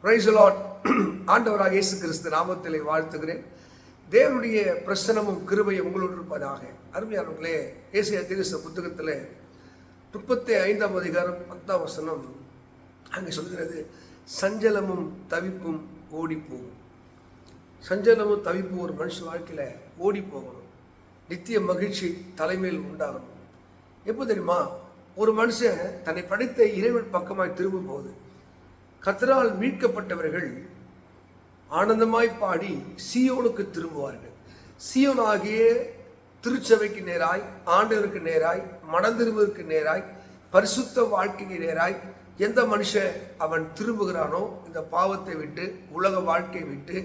Praise the Lord. ஆண்டவராக இயேசு கிறிஸ்து நாமத்திலே வாழ்த்துகிறேன். தேவனுடைய பிரசன்னமும் கிருபையும் உங்களோடு இருப்பதாக. அருமையானவர்களே, ஏசாயா தீர்க்கதரிசி புத்தகத்தில் 35ஆம் அதிகாரம் 10ஆம் வசனம் அங்கே சொல்கிறது, சஞ்சலமும் தவிப்பும் ஓடி போகும். சஞ்சலமும் தவிப்பும் ஒரு மனுஷ வாழ்க்கையில் ஓடி போகணும். நித்திய மகிழ்ச்சி தலைமையில் உண்டாகணும். எப்போ தெரியுமா? ஒரு மனுஷன் தன்னை படைத்த இறைவன் பக்கமாய் திரும்பும் போது, கர்த்தரால் மீட்கப்பட்டவர்கள் ஆனந்தமாய் பாடி சீயோனுக்கு திரும்புவார்கள். சீயோன் ஆகிய திருச்சபைக்கு நேராய், ஆண்டவருக்கு நேராய், மனம் திரும்புவதற்கு நேராய், பரிசுத்த வாழ்க்கைக்கு நேராய் எந்த மனுஷன் அவன் திரும்புகிறானோ, இந்த பாவத்தை விட்டு, உலக வாழ்க்கையை விட்டு,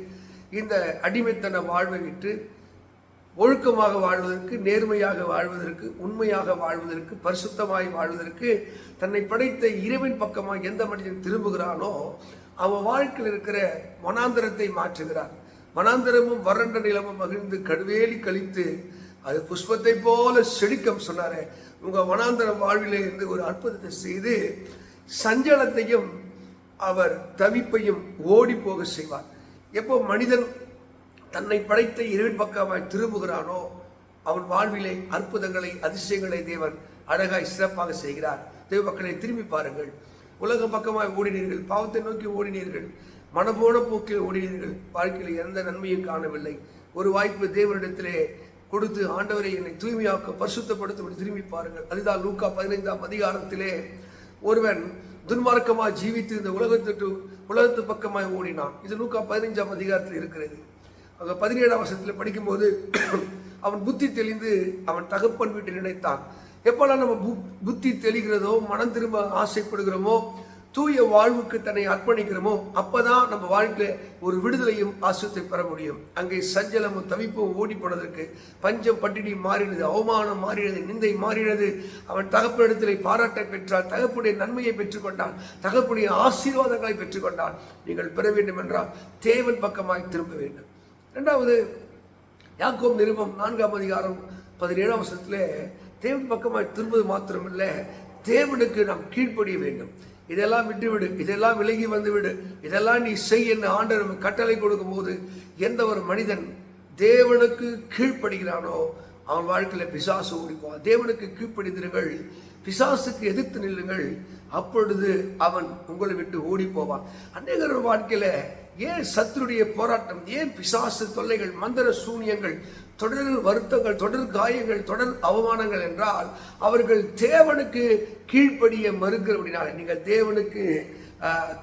இந்த அடிமைத்தன வாழ்வை விட்டு ஒழுக்கமாக வாழ்வதற்கு, நேர்மையாக வாழ்வதற்கு, உண்மையாக வாழ்வதற்கு, பரிசுத்தமாய் வாழ்வதற்கு தன்னை படைத்த இறைவன் பக்கமாக எந்த மனிதன் திரும்புகிறானோ அவன் வாழ்க்கையில் இருக்கிற வனாந்தரத்தை மாற்றுகிறார். வனாந்தரமும் வறண்ட நிலமும் மகிழ்ந்து கடுவேலி கழித்து அது புஷ்பத்தை போல செழிக்கம் சொன்னாரே. உங்க வனாந்தர வாழ்விலே இருந்து ஒரு அற்புதத்தை செய்து சஞ்சலத்தையும் அவர் தவிப்பையும் ஓடி போக செய்வார். எப்போ மனிதன் தன்னை படைத்த இறைவன் பக்கமாய் திரும்புகிறானோ அவன் வாழ்விலே அற்புதங்களை, அதிசயங்களை தேவன் அழகாய் சிறப்பாக செய்கிறார். தேவ மக்களை, திரும்பி பாருங்கள். உலக பக்கமாய் ஓடினீர்கள், பாவத்தை நோக்கி ஓடினீர்கள், மனபோன போக்கில் ஓடினீர்கள், வாழ்க்கையில் எந்த நன்மையும் காணவில்லை. ஒரு வாய்ப்பு தேவனிடத்திலே கொடுத்து, ஆண்டவரை என்னை தூய்மையாக்க பரிசுத்தப்படுத்த திரும்பி பாருங்கள். அதுதான் லூக்கா 15ஆம் அதிகாரத்திலே ஒருவன் துன்மார்க்கமாக ஜீவித்து இந்த உலகத்து பக்கமாய் ஓடினான். இது லூக்கா 15ஆம் அதிகாரத்தில் இருக்கிறது. அங்கே 17ஆம் வசனத்தில் படிக்கும்போது, அவன் புத்தி தெளிந்து அவன் தகப்பன் வீட்டை நினைத்தான். எப்போல்லாம் நம்ம புத்தி தெளிகிறதோ, மனம் திரும்ப ஆசைப்படுகிறோமோ, தூய வாழ்வுக்கு தன்னை அர்ப்பணிக்கிறோமோ, அப்போதான் நம்ம வாழ்க்கையில் ஒரு விடுதலையும் ஆசத்தை பெற முடியும். அங்கே சஞ்சலமும் தவிப்பும் ஓடி போனதற்கு பஞ்சம் பட்டினி மாறினது, அவமானம் மாறினது, நிந்தை மாறினது. அவன் தகப்பனிடத்திலே பாராட்டை பெற்றான், தகப்புடைய நன்மையை பெற்றுக்கொண்டான், தகப்புடைய ஆசீர்வாதங்களை பெற்றுக்கொண்டான். நீங்கள் பெற வேண்டும் என்றால் தேவன் பக்கமாய் திரும்ப வேண்டும். இரண்டாவது, யாக்கோபு நிருபம் 4ஆம் அதிகாரம் 17ஆம் வசனத்திலே தேவன் பக்கமாய் திரும்புவது மாத்திரமில்லை, தேவனுக்கு நாம் கீழ்ப்படிய வேண்டும். இதெல்லாம் விட்டுவிடு, இதெல்லாம் விலகி வந்துவிடு, இதெல்லாம் நீ செய் என்று ஆண்டவர் கட்டளை கொடுக்கும் போது எந்த ஒரு மனிதன் தேவனுக்கு கீழ்ப்படுகிறானோ அவன் வாழ்க்கையில் பிசாசு ஓடிப்பான். தேவனுக்கு கீழ்ப்படிந்திருங்கள், பிசாசுக்கு எதிர்த்து நில்லுங்கள், அப்பொழுது அவன் உங்களை விட்டு ஓடி போவான். அநேகர் வாழ்க்கையில ஏன் சத்துருடைய போராட்டம், ஏன் பிசாசு தொல்லைகள், மந்திர சூனியங்கள், தொடர் வருத்தங்கள், தொடர் காயங்கள், தொடர் அவமானங்கள் என்றால் அவர்கள் தேவனுக்கு கீழ்ப்படிய மறுக்கிறபடினால. நீங்கள் தேவனுக்கு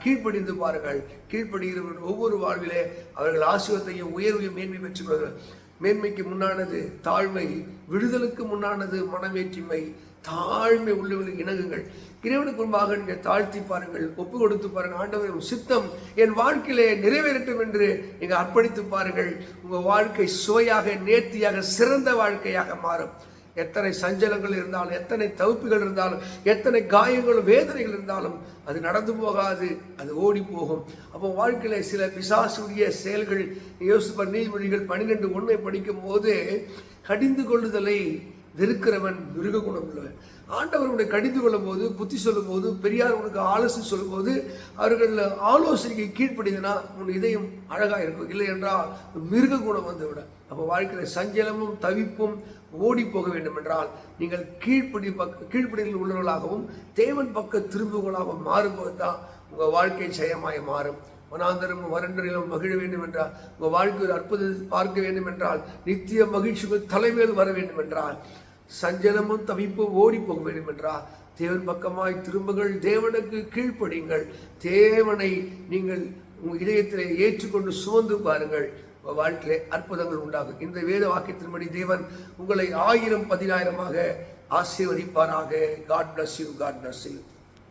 கீழ்ப்படிந்து பாருங்கள். கீழ்ப்படுகிறவர்கள் ஒவ்வொரு வாழ்விலே அவர்கள் ஆசீர்வாதத்தையும் உயர்வையும் மேன்மை பெற்றுக்கொள்கிறார்கள். மேன்மைக்கு முன்னானது தாழ்மை, விடுதலுக்கு முன்னானது மனமேற்றிமை. தாழ்மை உள்ளவர்களுக்கு இணங்குங்கள். இறைவனுக்கு முன்பாக நீங்கள் தாழ்த்தி பாருங்கள், ஒப்பு கொடுத்து பாருங்கள். ஆண்டவர் சித்தம் என் வாழ்க்கையிலே நிறைவேறட்டும் என்று நீங்கள் அர்ப்பணித்து பாருங்கள். உங்கள் வாழ்க்கை சுவையாக, நேர்த்தியாக, சிறந்த வாழ்க்கையாக மாறும். எத்தனை சஞ்சலங்கள் இருந்தாலும், எத்தனை தவிப்புகள் இருந்தாலும், எத்தனை காயங்களும் வேதனைகள் இருந்தாலும் அது நடந்து போகாது, அது ஓடி போகும். அப்போ வாழ்க்கையில சில பிசாசுடைய செயல்கள் யோசிப்ப நீதிமொழிகள் 12:1 படிக்கும் போது, கடிந்து கொள்ளுதலை வெறுக்கிறவன் மிருக குணம் உள்ளவன். ஆண்டவர் உன்னை கடிந்து கொள்ளும் போது, புத்தி சொல்லும் போது, பெரியார் உனக்கு ஆலோசனை சொல்லும் போது அவர்கள் ஆலோசனைக்கு கீழ்ப்படினா உன் இதயம் அழகாக இருக்கும். இல்லை என்றால் மிருக குணம் வந்துவிட. அப்போ வாழ்க்கையில் சஞ்சலமும் தவிப்பும் ஓடி போக வேண்டும் என்றால் நீங்கள் கீழ்ப்படியில் உள்ளவர்களாகவும் தேவன் பக்க திரும்புகளாகவும் மாறும்போது தான் உங்கள் வாழ்க்கை ஜெயமாய் மாறும். வனாந்தரமும் வறண்டரிலும் மகிழ வேண்டும் என்றால், உங்கள் வாழ்க்கை ஒரு அற்புதத்தை பார்க்க வேண்டும் என்றால், நித்திய மகிழ்ச்சிக்கு தலைமையில் வர வேண்டும் என்றால், சஞ்சலமும் தவிப்பும் ஓடி போக வேண்டும் என்றால் தேவன் பக்கமாய் திரும்புங்கள், தேவனுக்கு கீழ்ப்படியுங்கள், தேவனை நீங்கள் உங்கள் இதயத்திலே ஏற்றுக்கொண்டு சுமந்து பாருங்கள். உங்கள் வாழ்க்கையிலே அற்புதங்கள் உண்டாகும். இந்த வேத வாக்கியத்தின்படி தேவன் உங்களை 1000 10,000 ஆசீர்வதிப்பாராக. God bless you. God bless you.